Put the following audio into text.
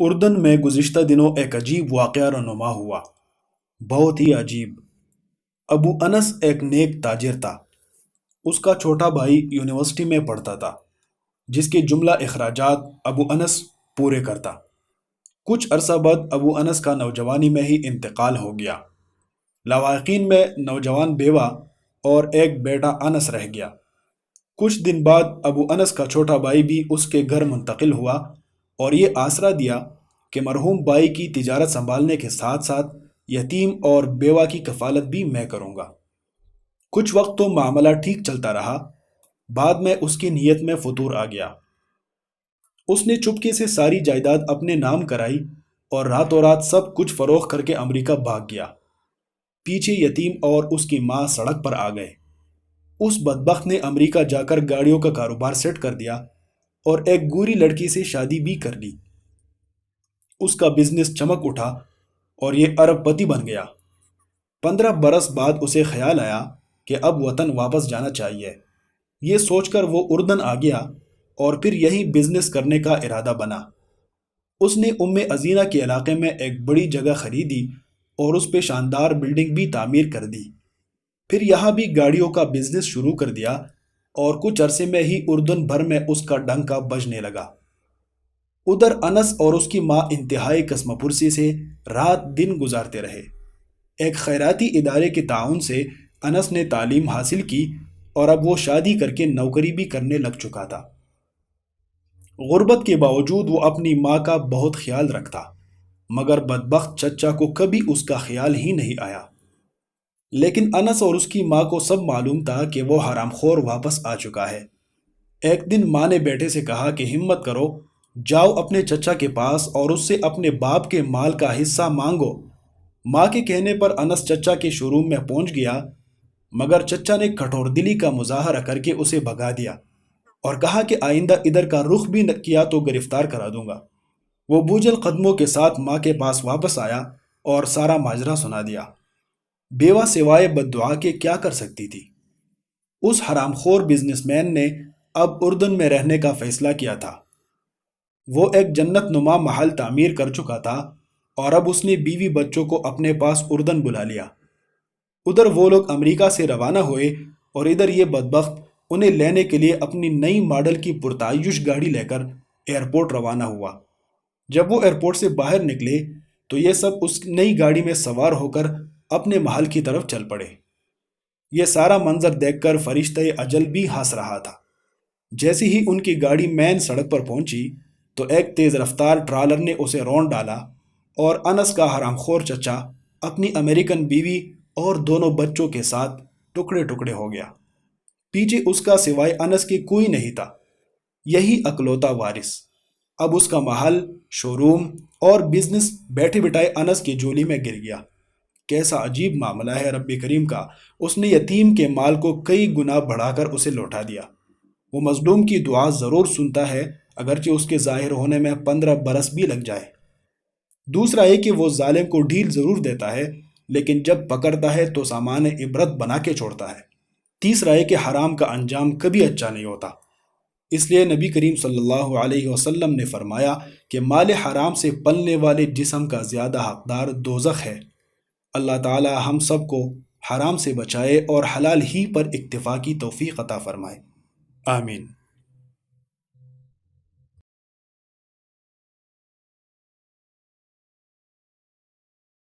اردن میں گزشتہ دنوں ایک عجیب واقعہ رونما ہوا۔ بہت ہی عجیب۔ ابو انس ایک نیک تاجر تھا۔ اس کا چھوٹا بھائی یونیورسٹی میں پڑھتا تھا، جس کے جملہ اخراجات ابو انس پورے کرتا۔ کچھ عرصہ بعد ابو انس کا نوجوانی میں ہی انتقال ہو گیا۔ لاواقین میں نوجوان بیوہ اور ایک بیٹا انس رہ گیا۔ کچھ دن بعد ابو انس کا چھوٹا بھائی بھی اس کے گھر منتقل ہوا اور یہ آسرا دیا کہ مرحوم بھائی کی تجارت سنبھالنے کے ساتھ ساتھ یتیم اور بیوہ کی کفالت بھی میں کروں گا۔ کچھ وقت تو معاملہ ٹھیک چلتا رہا، بعد میں اس کی نیت میں فطور آ گیا۔ اس نے چپکے سے ساری جائیداد اپنے نام کرائی اور راتوں رات سب کچھ فروخت کر کے امریکہ بھاگ گیا۔ پیچھے یتیم اور اس کی ماں سڑک پر آ گئے۔ اس بدبخت نے امریکہ جا کر گاڑیوں کا کاروبار سیٹ کر دیا اور ایک گوری لڑکی سے شادی بھی کر لی۔ اس کا بزنس چمک اٹھا اور یہ ارب پتی بن گیا۔ 15 برس بعد اسے خیال آیا کہ اب وطن واپس جانا چاہیے۔ یہ سوچ کر وہ اردن آ گیا اور پھر یہی بزنس کرنے کا ارادہ بنا۔ اس نے عزینہ کے علاقے میں ایک بڑی جگہ خریدی اور اس پہ شاندار بلڈنگ بھی تعمیر کر دی۔ پھر یہاں بھی گاڑیوں کا بزنس شروع کر دیا اور کچھ عرصے میں ہی اردن بھر میں اس کا ڈنکا بجنے لگا۔ ادھر انس اور اس کی ماں انتہائی قسم پرسی سے رات دن گزارتے رہے۔ ایک خیراتی ادارے کے تعاون سے انس نے تعلیم حاصل کی اور اب وہ شادی کر کے نوکری بھی کرنے لگ چکا تھا۔ غربت کے باوجود وہ اپنی ماں کا بہت خیال رکھتا، مگر بدبخت چچا کو کبھی اس کا خیال ہی نہیں آیا۔ لیکن انس اور اس کی ماں کو سب معلوم تھا کہ وہ حرام خور واپس آ چکا ہے۔ ایک دن ماں نے بیٹے سے کہا کہ ہمت کرو، جاؤ اپنے چچا کے پاس اور اس سے اپنے باپ کے مال کا حصہ مانگو۔ ماں کے کہنے پر انس چچا کے شو روم میں پہنچ گیا، مگر چچا نے کٹھور دلی کا مظاہرہ کر کے اسے بھگا دیا اور کہا کہ آئندہ ادھر کا رخ بھی کیا تو گرفتار کرا دوں گا۔ وہ بوجھل قدموں کے ساتھ ماں کے پاس واپس آیا اور سارا ماجرا سنا دیا۔ بیوہ سوائے بد دعا کے کیا کر سکتی تھی؟ اس حرام خور بزنس مین نے اب اردن میں رہنے کا فیصلہ کیا تھا۔ وہ ایک جنت نما محل تعمیر کر چکا تھا اور اب اس نے بیوی بچوں کو اپنے پاس اردن بلا لیا۔ ادھر وہ لوگ امریکہ سے روانہ ہوئے اور ادھر یہ بدبخت انہیں لینے کے لیے اپنی نئی ماڈل کی پرتعیش گاڑی لے کر ایئرپورٹ روانہ ہوا۔ جب وہ ایئرپورٹ سے باہر نکلے تو یہ سب اس نئی گاڑی میں سوار ہو کر اپنے محل کی طرف چل پڑے۔ یہ سارا منظر دیکھ کر فرشتہ اجل بھی ہنس رہا تھا۔ جیسے ہی ان کی گاڑی مین سڑک پر پہنچی تو ایک تیز رفتار ٹرالر نے اسے رون ڈالا اور انس کا حرام خور چچا اپنی امریکن بیوی اور دونوں بچوں کے ساتھ ٹکڑے ٹکڑے ہو گیا۔ پیچھے اس کا سوائے انس کے کوئی نہیں تھا، یہی اکلوتا وارث۔ اب اس کا محل، شو روم اور بزنس بیٹھے بٹھائے انس کی جولی میں گر گیا۔ کیسا عجیب معاملہ ہے رب کریم کا، اس نے یتیم کے مال کو کئی گنا بڑھا کر اسے لوٹا دیا۔ وہ مظلوم کی دعا ضرور سنتا ہے، اگرچہ اس کے ظاہر ہونے میں 15 برس بھی لگ جائے۔ دوسرا یہ کہ وہ ظالم کو ڈھیل ضرور دیتا ہے، لیکن جب پکڑتا ہے تو سامان عبرت بنا کے چھوڑتا ہے۔ تیسرا یہ کہ حرام کا انجام کبھی اچھا نہیں ہوتا۔ اس لیے نبی کریم صلی اللہ علیہ وسلم نے فرمایا کہ مال حرام سے پلنے والے جسم کا زیادہ حقدار دوزخ ہے۔ اللہ تعالی ہم سب کو حرام سے بچائے اور حلال ہی پر اکتفا کی توفیق عطا فرمائے۔ آمین۔